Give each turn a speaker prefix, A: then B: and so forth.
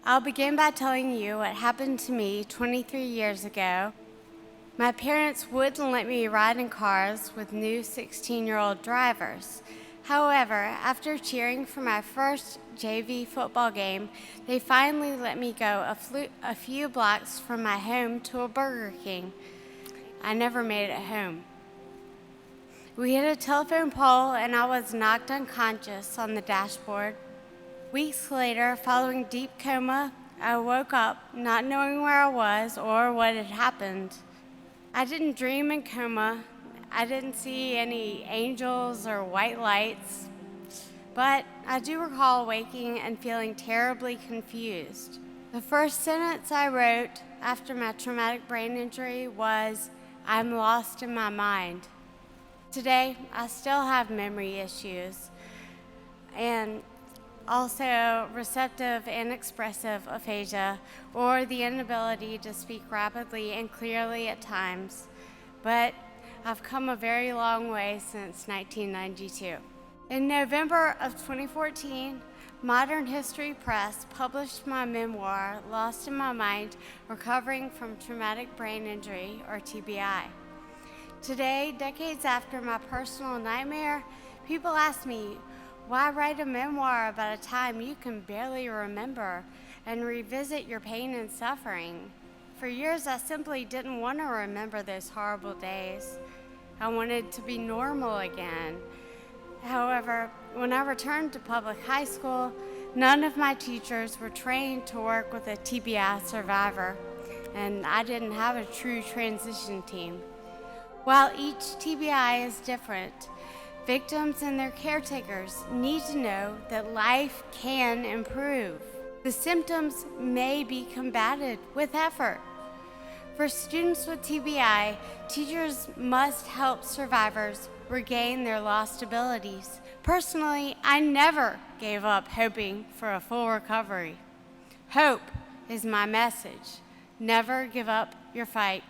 A: I'll begin by telling you what happened to me 23 years ago. My parents wouldn't let me ride in cars with new 16-year-old drivers. However, after cheering for my first JV football game, they finally let me go a few blocks from my home to a Burger King. I never made it home. We hit a telephone pole and I was knocked unconscious on the dashboard. Weeks later, following deep coma, I woke up not knowing where I was or what had happened. I didn't dream in coma. I didn't see any angels or white lights, but I do recall waking and feeling terribly confused. The first sentence I wrote after my traumatic brain injury was, "I'm lost in my mind." Today, I still have memory issues and also receptive and expressive aphasia, or the inability to speak rapidly and clearly at times, but I've come a very long way since 1992. In November of 2014, Modern History Press published my memoir, Lost in My Mind, Recovering from Traumatic Brain Injury, or TBI. Today, decades after my personal nightmare, people ask me, why write a memoir about a time you can barely remember and revisit your pain and suffering? For years, I simply didn't want to remember those horrible days. I wanted to be normal again. However, when I returned to public high school, none of my teachers were trained to work with a TBI survivor, and I didn't have a true transition team. While each TBI is different, victims and their caretakers need to know that life can improve. The symptoms may be combated with effort. For students with TBI, teachers must help survivors regain their lost abilities. Personally, I never gave up hoping for a full recovery. Hope is my message. Never give up your fight.